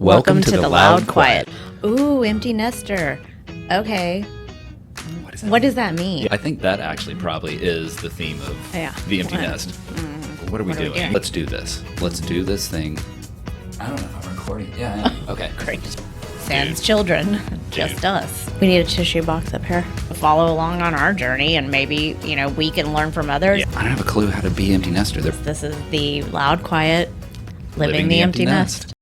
Welcome to the Loud Quiet. Ooh, empty nester. Okay. What does that mean? Yeah, I think that actually probably is the theme of the empty nest. What are we doing? Let's do this. Let's do this thing. I don't know if I'm recording. Yeah. Okay. Great. Sans children. Just us. We need a tissue box up here. Follow along on our journey, and maybe, we can learn from others. Yeah. I don't have a clue how to be empty nester. This is the Loud Quiet, living the empty nest.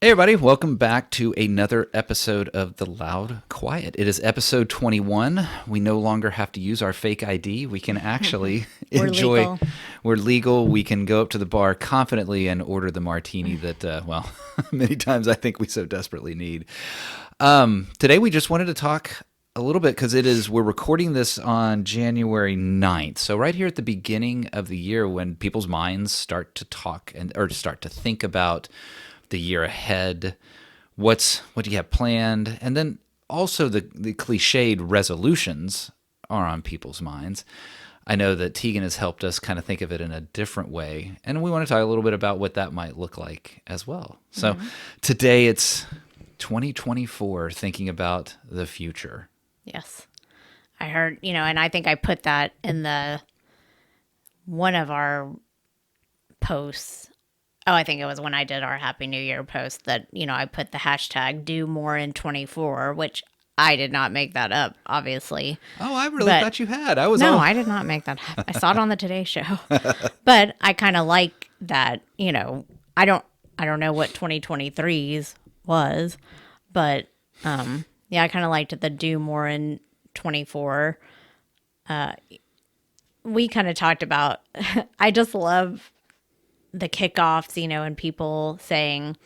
Hey everybody, welcome back to another episode of The Loud Quiet. It is episode 21. We no longer have to use our fake ID. We can actually enjoy. Legal. We're legal. We can go up to the bar confidently and order the martini that, many times I think we so desperately need. Today we just wanted to talk a little bit because we're recording this on January 9th. So right here at the beginning of the year when people's minds start to talk or start to think about the year ahead, what do you have planned, and then also the cliched resolutions are on people's minds. I know that Tegan has helped us kind of think of it in a different way, and we want to talk a little bit about what that might look like as well. So today it's 2024, thinking about the future. Yes. I heard, and I think I put that in one of our posts. Oh, I think it was when I did our Happy New Year post that, I put the hashtag do more in 24, which I did not make that up, obviously. Oh, I really thought you had. I did not make that up. I saw it on the Today Show. But I kind of like that, I don't know what 2023's was, but I kind of liked the do more in 24. We kind of talked about, I just love the kickoffs, and people saying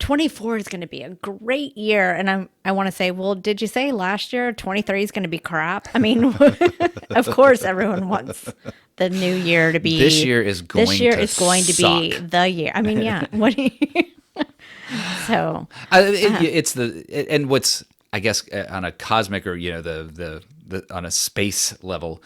24 is going to be a great year. And I want to say, well, did you say last year 23 is going to be crap? I mean, of course, everyone wants the new year to be. This year is going to be the year. I mean, yeah. What do you? So it's and what's, I guess, on a cosmic or the on a space level,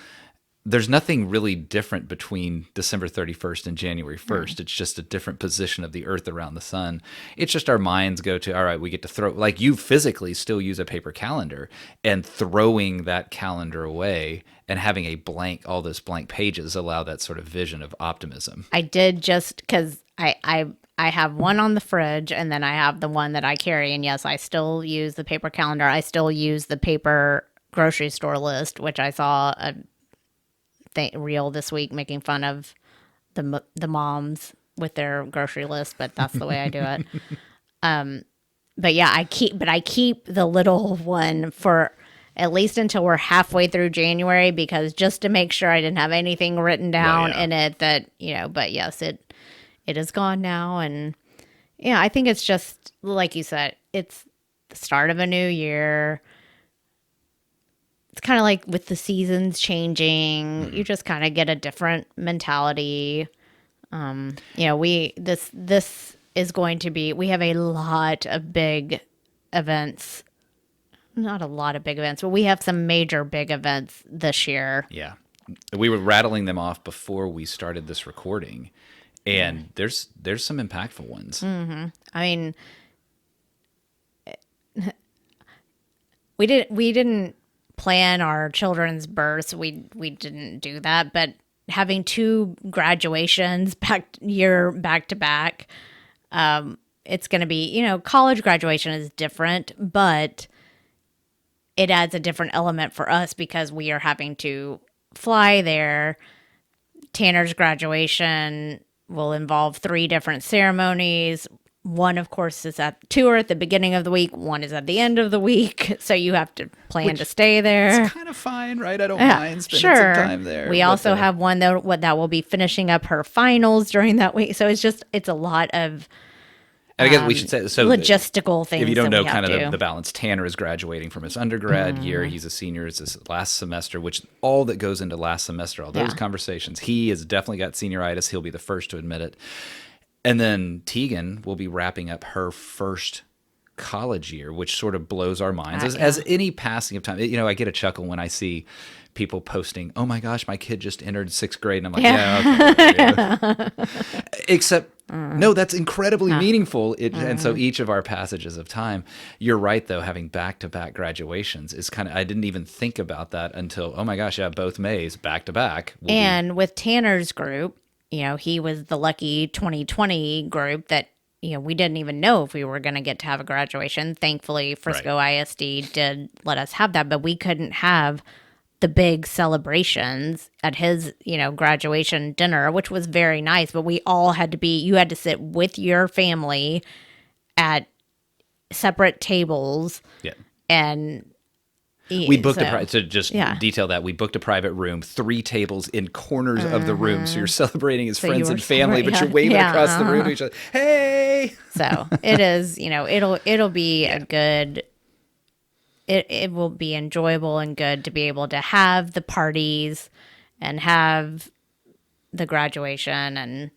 there's nothing really different between December 31st and January 1st. It's just a different position of the Earth around the sun. It's just our minds go to, all right, we get to throw, like you physically still use a paper calendar, and throwing that calendar away and having all those blank pages allow that sort of vision of optimism. I did, just because I have one on the fridge, and then I have the one that I carry. And yes, I still use the paper calendar. I still use the paper grocery store list, which I saw a reel this week making fun of the moms with their grocery list, but that's the way I do it. But yeah, I keep the little one for at least until we're halfway through January, because just to make sure I didn't have anything written down in it that, but yes, it is gone now. And I think it's just like you said, it's the start of a new year. It's kind of like with the seasons changing, you just kind of get a different mentality. This is going to be, we have a lot of big events. Not a lot of big events, but we have some major big events this year. Yeah. We were rattling them off before we started this recording, and there's some impactful ones. Mm-hmm. I mean, we didn't plan our children's births. We didn't do that, but having two graduations back to back, it's going to be, college graduation is different, but it adds a different element for us because we are having to fly there. Tanner's graduation will involve 3 different ceremonies. One, of course, is two are at the beginning of the week. One is at the end of the week. So you have to plan to stay there. It's kind of fine, right? I don't mind spending some time there. We also have one that will be finishing up her finals during that week. So it's a lot of and I guess we should say, so logistical things. If you don't know kind of the balance, Tanner is graduating from his undergrad year. He's a senior. It's his last semester, which all that goes into last semester, all those conversations. He has definitely got senioritis. He'll be the first to admit it. And then Tegan will be wrapping up her first college year, which sort of blows our minds Yeah. as any passing of time. I get a chuckle when I see people posting, "Oh my gosh, my kid just entered 6th grade," and I'm like, "Yeah, okay." Except, no, that's incredibly meaningful. And so each of our passages of time, you're right though, having back-to-back graduations is kind of, I didn't even think about that until, oh my gosh, yeah, both Mays back to back. And with Tanner's group, he was the lucky 2020 group that, we didn't even know if we were going to get to have a graduation. Thankfully, Frisco ISD did let us have that, but we couldn't have the big celebrations at his, graduation dinner, which was very nice, but we all had to you had to sit with your family at separate tables Yeah. and eat. We booked detail that, we booked a private room, 3 tables in corners of the room. So you're celebrating as friends and family, but you're waving across the room to each other. Hey! So it is, it'll be a good, it will be enjoyable and good to be able to have the parties and have the graduation and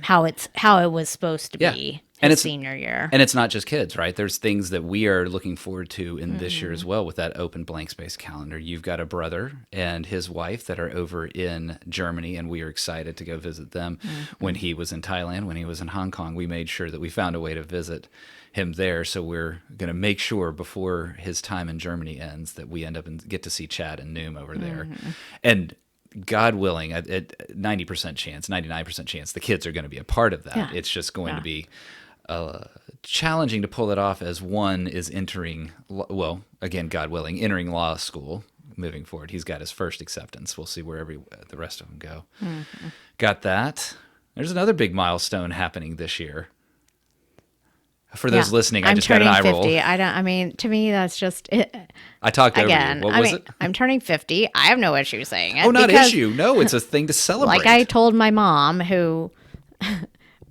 how it was supposed to be. And it's senior year. And it's not just kids, right? There's things that we are looking forward to in this year as well with that open blank space calendar. You've got a brother and his wife that are over in Germany, and we are excited to go visit them. When he was in Thailand, when he was in Hong Kong, we made sure that we found a way to visit him there. So we're going to make sure before his time in Germany ends that we end up and get to see Chad and Noom over there. And God willing, at 90% chance, 99% chance, the kids are going to be a part of that. Yeah. It's just going to be challenging to pull it off as one is entering, well, again, God willing, entering law school moving forward. He's got his first acceptance. We'll see where the rest of them go. Got that. There's another big milestone happening this year. For those listening, I just got an eye roll. To me, that's just it. I talked over you. What was it? I'm turning 50. I have no issue saying it. Oh, not issue. No, it's a thing to celebrate. Like I told my mom, who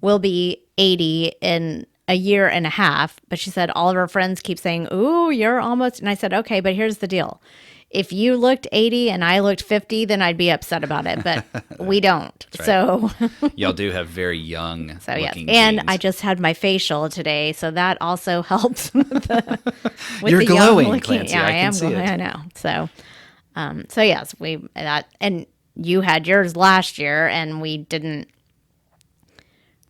will be 80 in a year and a half, but she said all of her friends keep saying, "Ooh, you're almost," and I said, "Okay, but here's the deal. If you looked 80 and I looked 50, then I'd be upset about it, but we don't." Right. So y'all do have very young looking and genes. I just had my facial today, so that also helps with You're the glowing, young Clancy. Yeah, I am see glowing. it. I know. So yes, and you had yours last year, and we didn't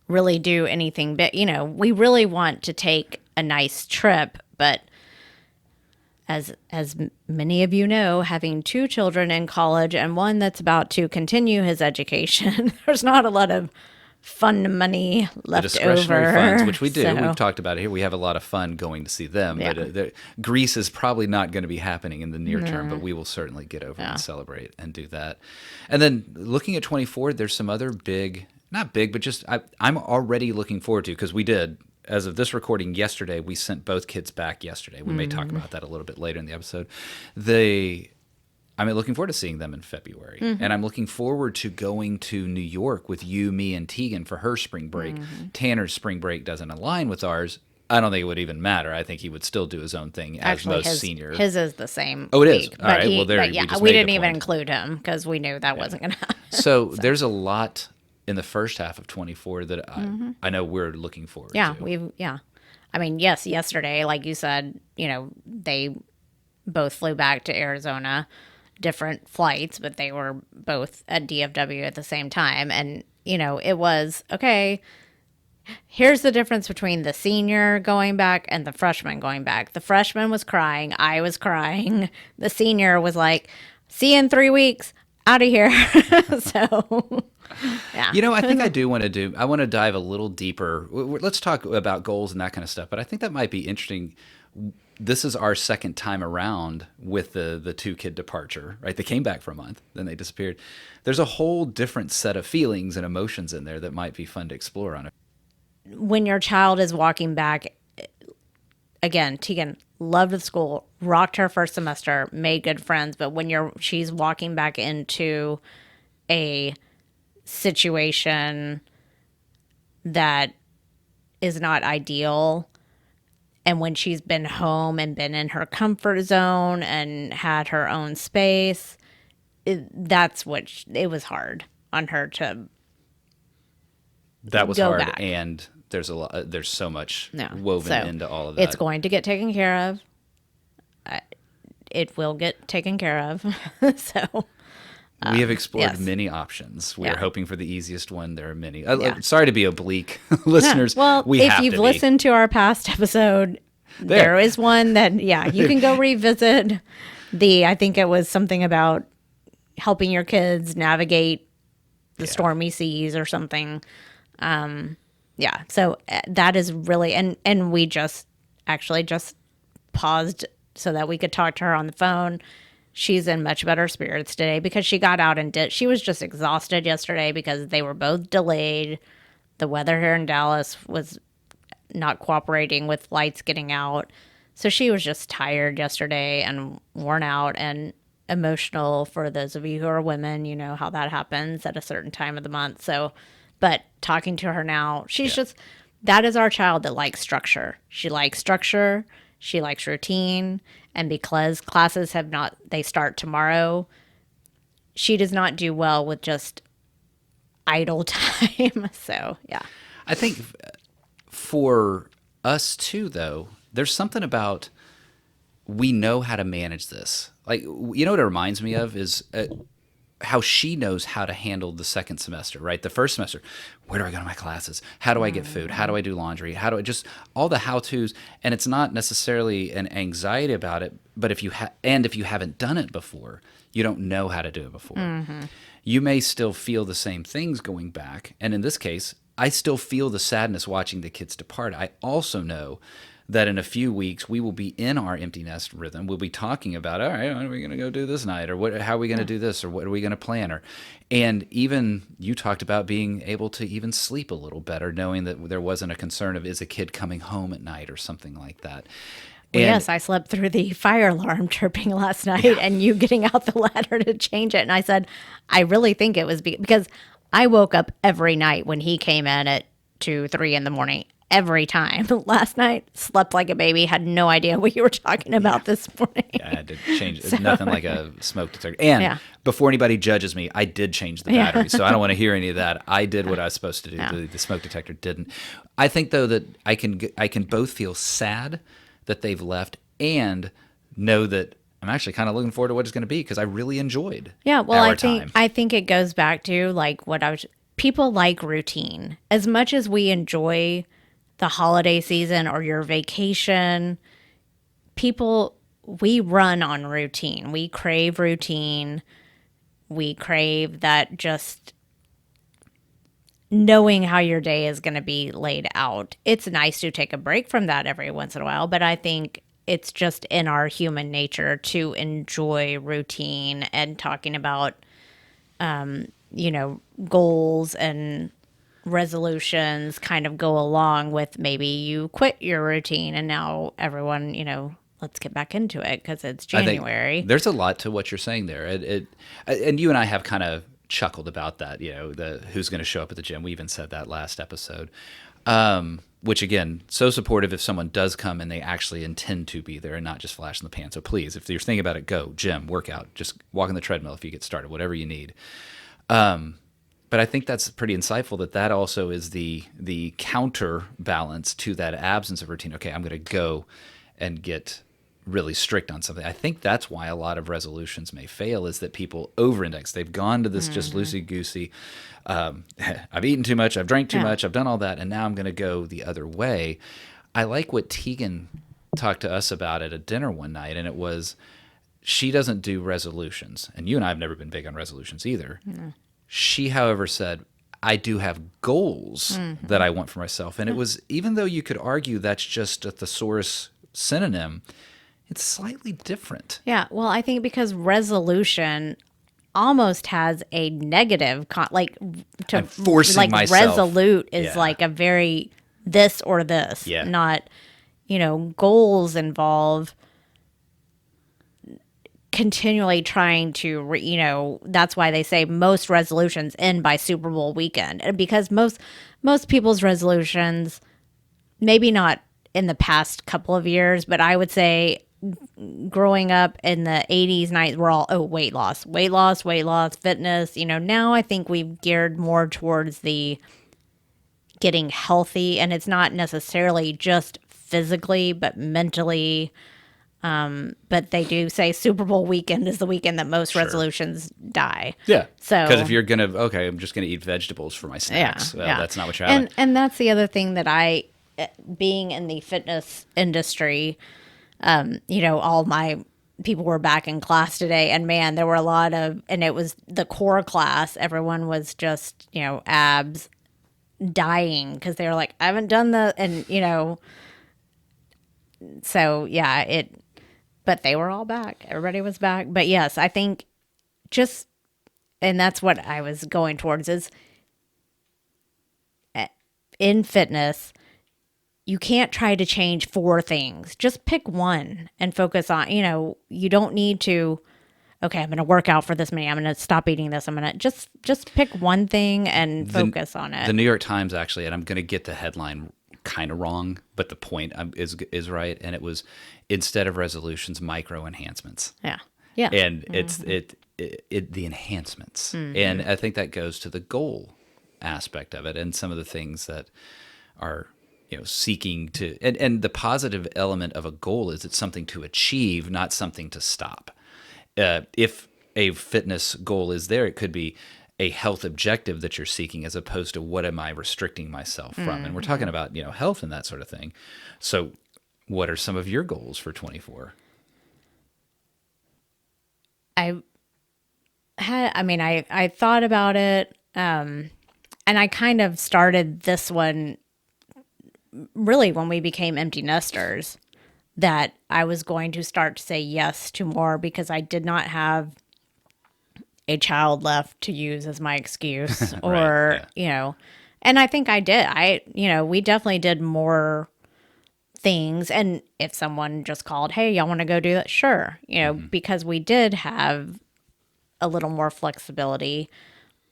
really do anything, but we really want to take a nice trip, but as many of you know, having 2 children in college and one that's about to continue his education, there's not a lot of fun money left the discretionary over. funds, which we do. So, We've talked about it here. We have a lot of fun going to see them. Yeah. But Greece is probably not going to be happening in the near term, but we will certainly get over and celebrate and do that. And then looking at 24, there's some other not big, but just I'm already looking forward to, because we did, as of this recording yesterday, we sent both kids back yesterday. We may talk about that a little bit later in the episode. I'm looking forward to seeing them in February. And I'm looking forward to going to New York with you, me, and Tegan for her spring break. Tanner's spring break doesn't align with ours. I don't think it would even matter. I think he would still do his own thing as most senior. His is the same. Oh, it week, is. All right. Well, there we didn't even include him because we knew that wasn't going to happen. So there's a lot in the first half of 24 that I know we're looking forward to. Yes, yesterday, like you said, they both flew back to Arizona, different flights, but they were both at DFW at the same time. And, it was, okay, here's the difference between the senior going back and the freshman going back. The freshman was crying. I was crying. The senior was like, "See you in 3 weeks. Out of here." So... Yeah. I think I want to dive a little deeper. Let's talk about goals and that kind of stuff, but I think that might be interesting. This is our second time around with the 2-kid departure, right? They came back for a month, then they disappeared. There's a whole different set of feelings and emotions in there that might be fun to explore on it. When your child is walking back, again, Tegan loved the school, rocked her first semester, made good friends, but when she's walking back into a situation that is not ideal, and when she's been home and been in her comfort zone and had her own space, it was hard on her to that was go hard back. And there's so much No. woven So into all of it's that. going to get taken care of. It will get taken care of. So, We have explored yes. many options. We are Yeah. hoping for the easiest one. There are many. Yeah. Sorry to be oblique, No. listeners. Well, We if have you've to be. listened to our past episode, there is one that, you can go revisit I think it was something about helping your kids navigate the Yeah. stormy seas or something. Yeah. So that is really, and we actually just paused so that we could talk to her on the phone. She's in much better spirits today because she got out and she was just exhausted yesterday because they were both delayed. The weather here in Dallas was not cooperating with flights getting out. So she was just tired yesterday and worn out and emotional. For those of you who are women, you know how that happens at a certain time of the month. So, but talking to her now, she's just, that is our child that likes structure. She likes structure. She likes routine. And because classes they start tomorrow, she does not do well with just idle time. So, yeah. I think for us too, though, there's something about we know how to manage this. Like, you know what it reminds me of is how she knows how to handle the second semester, right? The first semester, where do I go to my classes? How do I get food? How do I do laundry? How do I just all the how-tos? And it's not necessarily an anxiety about it, but if you haven't done it before, you don't know how to do it before. You may still feel the same things going back. And in this case, I still feel the sadness watching the kids depart. I also know that in a few weeks we will be in our empty nest rhythm. We'll be talking about, all right, what are we going to go do this night, or how are we going to do this, or what are we going to plan, and even you talked about being able to even sleep a little better, knowing that there wasn't a concern of is a kid coming home at night or something like that. Well, And yes, I slept through the fire alarm chirping last night and you getting out the ladder to change it. And I said, I really think it was because I woke up every night when he came in at 2, 3 in the morning. Every time. Last night, slept like a baby, had no idea what you were talking about this morning. I had to change it. Nothing like a smoke detector. And before anybody judges me, I did change the battery, so I don't want to hear any of that. I did what I was supposed to do. The smoke detector didn't. I think, though, that I can both feel sad that they've left and know that I'm actually kind of looking forward to what it's going to be because I really enjoyed our time. I think it goes back to like people like routine. As much as we enjoy the holiday season or your vacation, we run on routine. We crave routine. We crave that just knowing how your day is going to be laid out. It's nice to take a break from that every once in a while, but I think it's just in our human nature to enjoy routine, and talking about, goals and resolutions kind of go along with maybe you quit your routine and now everyone, let's get back into it because it's January. There's a lot to what you're saying there. And you and I have kind of chuckled about that, the who's going to show up at the gym. We even said that last episode, which again, so supportive if someone does come and they actually intend to be there and not just flash in the pan. So please, if you're thinking about it, go gym, workout, just walk on the treadmill if you get started, whatever you need. But I think that's pretty insightful that also is the counterbalance to that absence of routine. Okay, I'm going to go and get really strict on something. I think that's why a lot of resolutions may fail, is that people over-index. They've gone to this just loosey-goosey, I've eaten too much, I've drank too much, I've done all that, and now I'm going to go the other way. I like what Tegan talked to us about at a dinner one night, and it was she doesn't do resolutions. And you and I have never been big on resolutions either. No. She, however, said, I do have goals that I want for myself. And it was, even though you could argue that's just a thesaurus synonym, it's slightly different. Yeah, well, I think because resolution almost has a negative, I'm forcing myself. Resolute is like a very this or this, not, goals involve continually trying to, that's why they say most resolutions end by Super Bowl weekend. And because most people's resolutions, maybe not in the past couple of years, but I would say growing up in the 80s, 90s, we're all, weight loss, fitness. Now I think we've geared more towards the getting healthy, and it's not necessarily just physically but mentally. But they do say Super Bowl weekend is the weekend that most Sure. resolutions die. Yeah. So Because if you're gonna, okay, I'm just gonna eat vegetables for my snacks. Well, that's not what you're having. and that's the other thing that being in the fitness industry, all my people were back in class today, and man, there were a lot of, and it was the core class. Everyone was just, abs dying because they were like, I haven't done the, and so yeah, but they were all back. Everybody was back. But yes, I think just, and that's what I was going towards is in fitness, you can't try to change four things. Just pick one and focus on, you don't need to, okay, I'm going to work out for this many. I'm going to stop eating this. I'm going to just pick one thing and focus on it. The New York Times actually, and I'm going to get the headline kind of wrong, but the point is right. And it was, instead of resolutions, micro enhancements. Yeah. Yeah. And it's the enhancements. And I think that goes to the goal aspect of it and some of the things that are, seeking to, and the positive element of a goal is it's something to achieve, not something to stop. If a fitness goal is there, it could be a health objective that you're seeking as opposed to what am I restricting myself from? And we're talking about, health and that sort of thing. So what are some of your goals for 24? I thought about it, and I kind of started this one really when we became empty nesters, that I was going to start to say yes to more because I did not have a child left to use as my excuse or, and I think I did. We definitely did more things. And if someone just called, hey, y'all want to go do that? Sure. Because we did have a little more flexibility.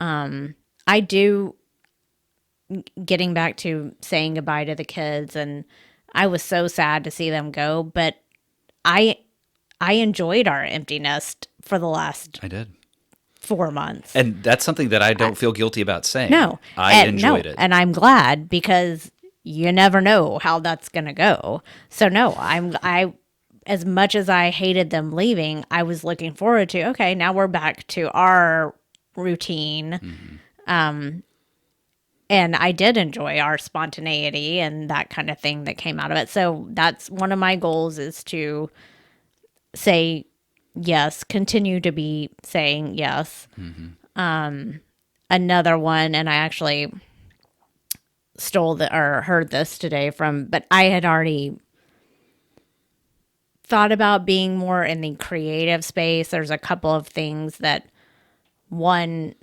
I do, getting back to saying goodbye to the kids, and I was so sad to see them go, but I enjoyed our empty nest for the last I did 4 months. And that's something that I don't feel guilty about saying. No. I enjoyed it. And I'm glad because you never know how that's going to go. So no, I as much as I hated them leaving, I was looking forward to, okay, now we're back to our routine. And I did enjoy our spontaneity and that kind of thing that came out of it. So that's one of my goals, is to say yes, continue to be saying yes. Another one, and I actually heard this today but I had already thought about being more in the creative space. There's a couple of things that, one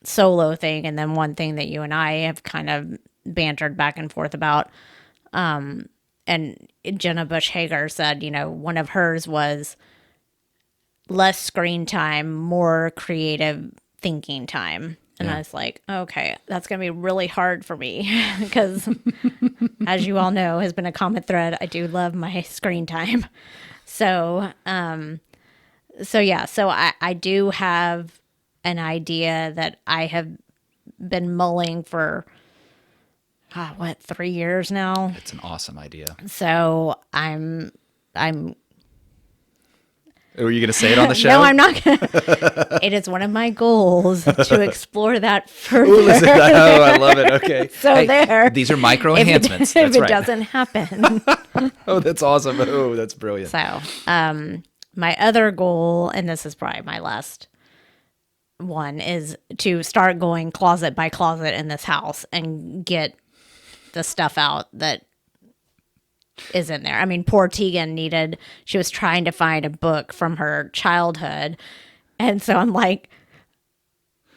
solo thing and then one thing that you and I have kind of bantered back and forth about. And Jenna Bush Hager said, one of hers was less screen time, more creative thinking time. And I was like, okay, that's going to be really hard for me because, as you all know, has been a common thread. I do love my screen time. So I do have an idea that I have been mulling for, 3 years now. It's an awesome idea. So I'm Were you going to say it on the show? No, I'm not going to. It is one of my goals to explore that further. Ooh, listen, I love it. Okay. So there. These are micro enhancements. If That's it doesn't happen. Oh, that's awesome. Oh, that's brilliant. So, my other goal, and this is probably my last one, is to start going closet by closet in this house and get the stuff out that is in there. I mean, poor Tegan she was trying to find a book from her childhood. And so I'm like,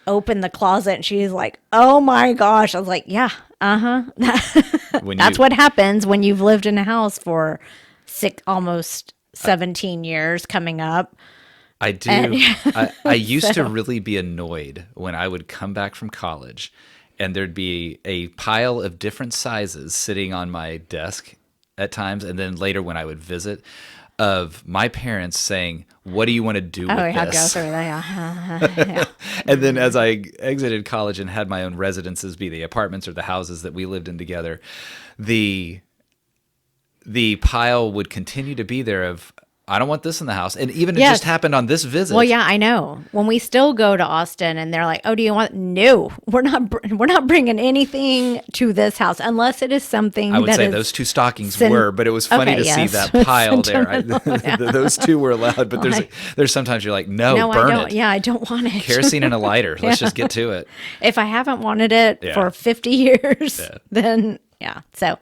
open the closet, and she's like, oh my gosh. I was like, yeah, that's what happens when you've lived in a house for almost 17 years coming up. I do. I used to really be annoyed when I would come back from college and there'd be a pile of different sizes sitting on my desk at times, and then later when I would visit, of my parents saying, "What do you want to do Oh, with yeah, go this?" through that. Yeah. And then as I exited college and had my own residences, be they apartments or the houses that we lived in together, the pile would continue to be there of, I don't want this in the house. And even it Yes. just happened on this visit. Well, yeah, I know. When we still go to Austin and they're like, "Oh, do you want?" No, we're not bringing anything to this house unless it is something. I would that say is those two stockings were, but it was funny Okay, to see yes. that pile there. Sentimental, Those two were allowed, but there's sometimes you're like, no, No, I burn don't. it. Yeah, I don't want it. Kerosene and a lighter. Let's just get to it. If I haven't wanted it Yeah. for 50 years, Yeah. then yeah. So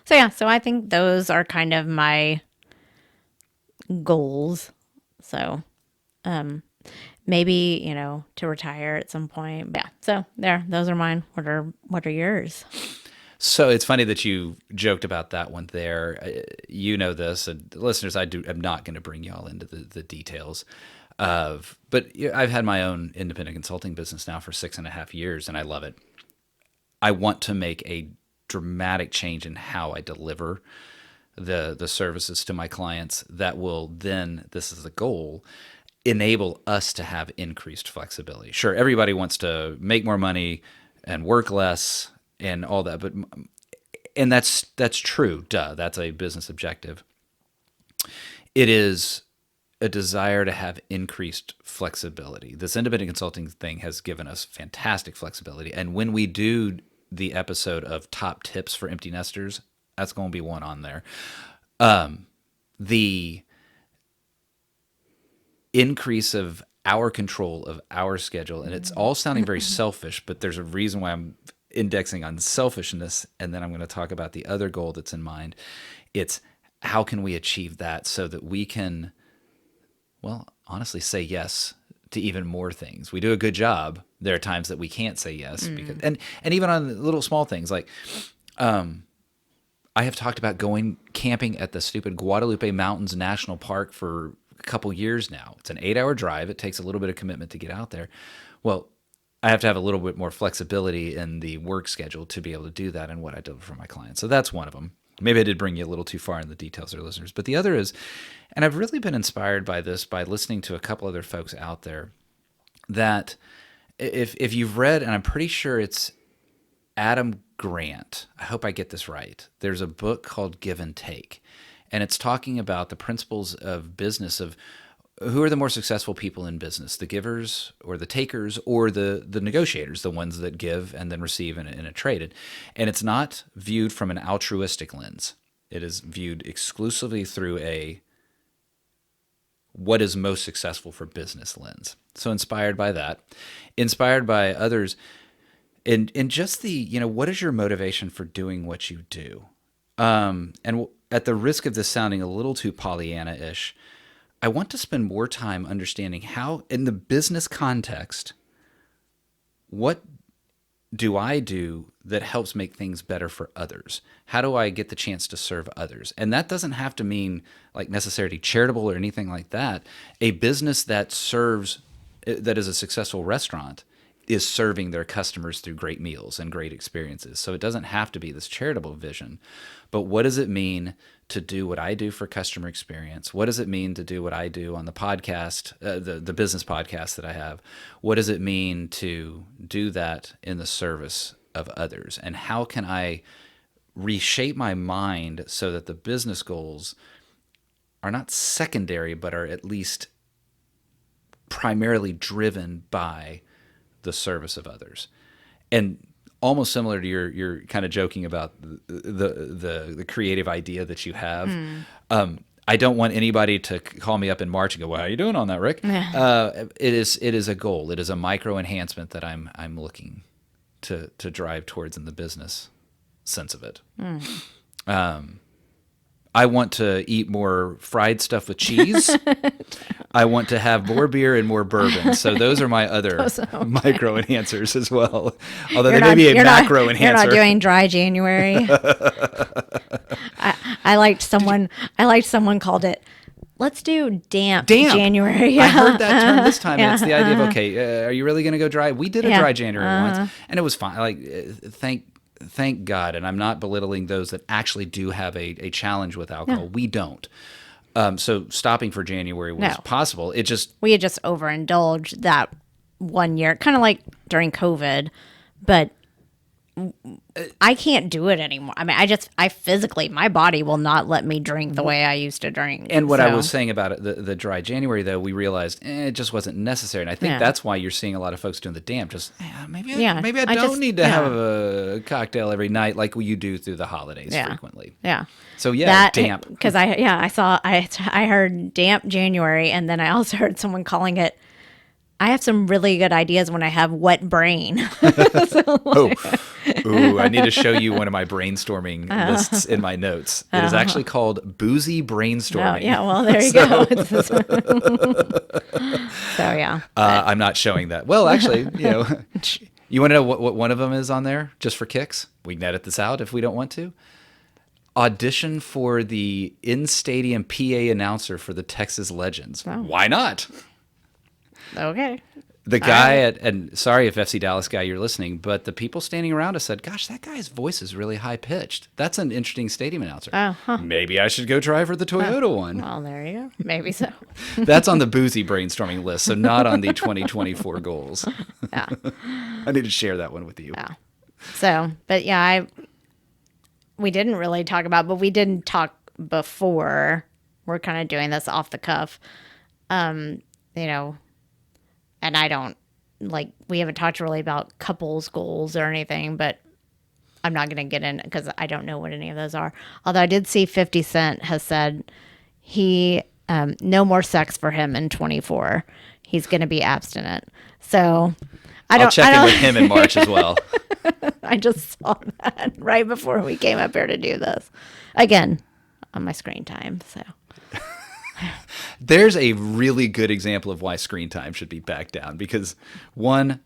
I think those are kind of my goals. So, maybe, to retire at some point. But yeah. So those are mine. What are yours? So it's funny that you joked about that one there. You know this, and listeners, I'm not going to bring y'all into the details of, but I've had my own independent consulting business now for 6.5 years, and I love it. I want to make a dramatic change in how I deliver the services to my clients that will then, this is the goal, enable us to have increased flexibility. Sure, everybody wants to make more money and work less and all that, and that's true. Duh, that's a business objective. It is a desire to have increased flexibility. This independent consulting thing has given us fantastic flexibility, and when we do the episode of top tips for empty nesters, that's going to be one on there. The increase of our control of our schedule, and it's all sounding very selfish, but there's a reason why I'm indexing on selfishness, and then I'm going to talk about the other goal that's in mind. It's how can we achieve that so that we can, well, honestly, say yes to even more things. We do a good job. There are times that we can't say yes because, and even on little small things like, I have talked about going camping at the stupid Guadalupe Mountains National Park for a couple years now. It's an 8-hour drive. It takes a little bit of commitment to get out there. Well, I have to have a little bit more flexibility in the work schedule to be able to do that and what I deliver for my clients. So that's one of them. Maybe I did bring you a little too far in the details there, listeners. But the other is, and I've really been inspired by this by listening to a couple other folks out there, that if you've read, and I'm pretty sure it's Adam Grant, I hope I get this right, there's a book called Give and Take, and it's talking about the principles of business, of who are the more successful people in business, the givers or the takers or the negotiators, the ones that give and then receive in a trade. And it's not viewed from an altruistic lens. It is viewed exclusively through a what is most successful for business lens. So inspired by that, inspired by others, and just the, what is your motivation for doing what you do? And at the risk of this sounding a little too Pollyanna-ish, I want to spend more time understanding how, in the business context, what do I do that helps make things better for others? How do I get the chance to serve others? And that doesn't have to mean like necessarily charitable or anything like that. A business that serves, that is a successful restaurant, is serving their customers through great meals and great experiences. So it doesn't have to be this charitable vision, but what does it mean to do what I do for customer experience? What does it mean to do what I do on the podcast, the business podcast that I have? What does it mean to do that in the service of others? And how can I reshape my mind so that the business goals are not secondary, but are at least primarily driven by the service of others? And almost similar to your kind of joking about the creative idea that you have. I don't want anybody to call me up in March and go, "Well, how are you doing on that, Rick?" It is a goal. It is a micro enhancement that I'm looking to drive towards in the business sense of it. I want to eat more fried stuff with cheese. I want to have more beer and more bourbon. So those are my other micro enhancers as well. Although they may be a macro enhancer. You're not doing dry January. I liked someone called it, let's do damp January. Yeah. I heard that term this time. And it's the idea of, okay, are you really going to go dry? We did a dry January once, and it was fine. Like, thank God. And I'm not belittling those that actually do have a challenge with alcohol. We don't. So stopping for January was No. possible. It just We had just overindulged that one year, kind of like during COVID, but I can't do it anymore. I mean, I physically, my body will not let me drink the way I used to drink. and what I was saying about it, the dry January though, we realized it just wasn't necessary, and I think that's why you're seeing a lot of folks doing the damp. Just maybe I don't need to have a cocktail every night like you do through the holidays frequently. Yeah. So damp. Because I heard damp January, and then I also heard someone calling it. I have some really good ideas when I have wet brain. I need to show you one of my brainstorming lists in my notes. It is actually called Boozy Brainstorming. Oh, yeah, well, there you go. So, yeah. I'm not showing that. Well, actually, you want to know what one of them is on there, just for kicks? We can edit this out if we don't want to. Audition for the in-stadium PA announcer for the Texas Legends. Oh. Why not? Okay. The guy and sorry if FC Dallas guy you're listening, but the people standing around us said, "Gosh, that guy's voice is really high pitched. That's an interesting stadium announcer. Maybe I should go try for the Toyota one." Well, there you go. Maybe so. That's on the boozy brainstorming list, so not on the 2024 goals. Yeah. I need to share that one with you. Yeah. So, but yeah, we didn't really talk about, but we didn't talk before. We're kind of doing this off the cuff. And I don't, we haven't talked really about couples goals or anything, but I'm not going to get in because I don't know what any of those are. Although I did see 50 Cent has said no more sex for him in 24. He's going to be abstinent. So I'll check in with him in March as well. I just saw that right before we came up here to do this. Again, on my screen time, so. There's a really good example of why screen time should be backed down because one,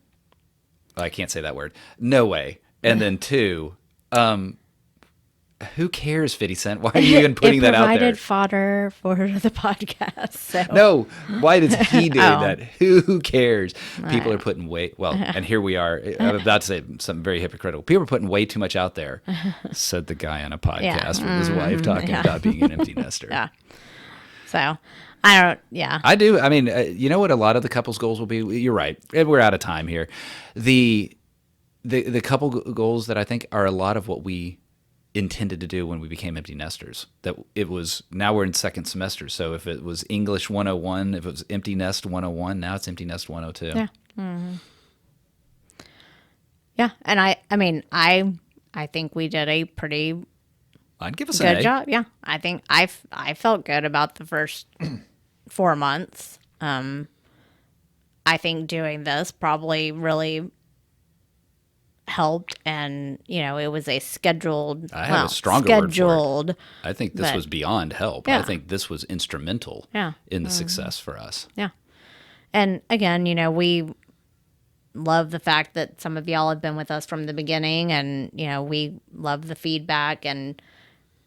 I can't say that word. No way. And then two, who cares, 50 Cent? Why are you even putting that out there? It provided fodder for the podcast. So. No, why is he doing that? Who cares? People are putting and here we are. I'm about to say something very hypocritical. People are putting way too much out there, said the guy on a podcast with his wife talking about being an empty nester. Yeah. So, I do. I mean, you know what a lot of the couples goals will be? You're right. We're out of time here. The couple goals that I think are a lot of what we intended to do when we became empty nesters. That it was, now we're in second semester. So if it was English 101, if it was empty nest 101, now it's empty nest 102. Yeah. Mm-hmm. Yeah. And I think we did a pretty I'd give us good an job. Yeah, I think I felt good about the first 4 months. I think doing this probably really helped, and it was a scheduled. I have a stronger word for it. I think this was beyond help. Yeah. I think this was instrumental. In the success for us. Yeah, and again, we love the fact that some of y'all have been with us from the beginning, and we love the feedback and.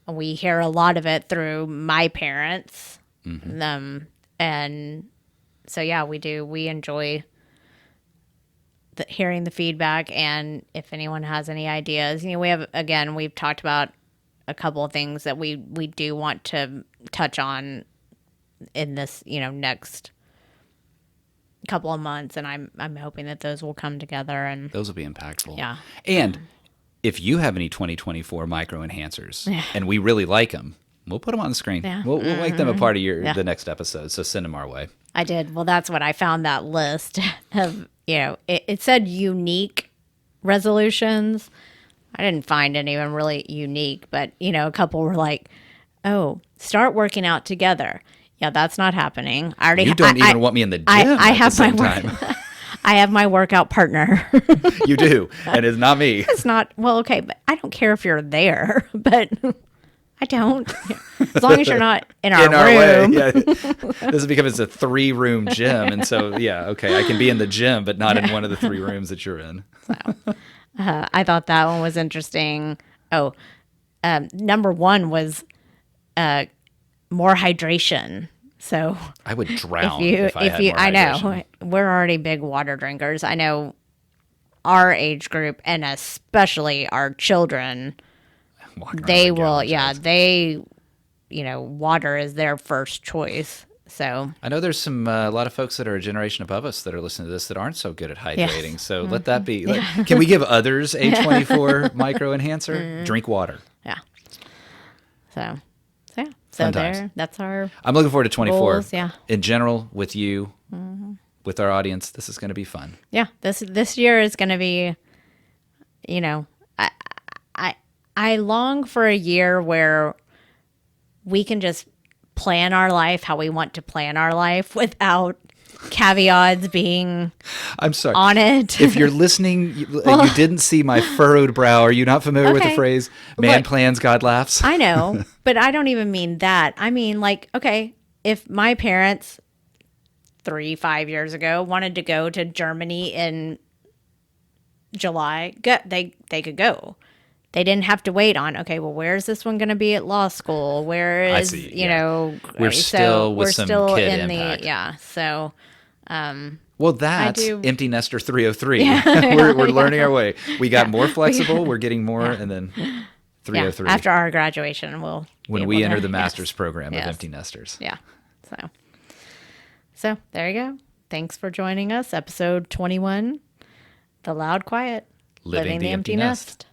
We hear a lot of it through my parents. Mm-hmm. And so, yeah, we do. We enjoy hearing the feedback. And if anyone has any ideas, we've talked about a couple of things that we do want to touch on in this, next couple of months. And I'm hoping that those will come together. And those will be impactful. Yeah. And if you have any 2024 micro enhancers and we really like them, we'll put them on the screen. Yeah. We'll make them a part of the next episode. So send them our way. I did. Well, that's what I found, that list of, it said unique resolutions. I didn't find any of them really unique, but, a couple were like, oh, start working out together. Yeah, that's not happening. You don't even want me in the gym I at have the same time. I have my workout partner. You do, and it's not me. It's not, well, okay, but I don't care if you're there, but I don't. As long as you're not in our room. Way. Yeah. This is because it's a 3-room gym, and so, okay, I can be in the gym, but not in one of the 3 rooms that you're in. So, I thought that one was interesting. Oh, number 1 was more hydration. So I would drown if I had more hydration. We're already big water drinkers. I know our age group, and especially our children, they will, water is their first choice. So I know there's a lot of folks that are a generation above us that are listening to this that aren't so good at hydrating. Yes. So let that be. Can we give others a 24 micro enhancer? Drink water. yeah. So yeah. So Fun times. that's our I'm looking forward to 24. goals. Yeah. In general, with you, with our audience, this is going to be fun. Yeah. This year is going to be, I long for a year where we can just plan our life how we want to plan our life without caveats being I'm sorry. on it. If you're listening and you didn't see my furrowed brow, are you not familiar with the Okay. phrase, man Look, plans, God laughs? I know, but I don't even mean that. I mean, like, okay, if my parents 5 years ago wanted to go to Germany in July, they could go. They didn't have to wait on, okay, well, where's this one going to be at law school? Where I is, see, yeah. We're so still with we're some still kid in impact. so Well, that's do- Empty Nester 303. We're learning our way. We got more flexible. We're getting more, and then 303. after our graduation, we'll be when able we to- enter the yes. master's program of Yes. Empty Nesters. Yeah. So there you go. Thanks for joining us. Episode 21, The Loud Quiet, Living the Empty Nest.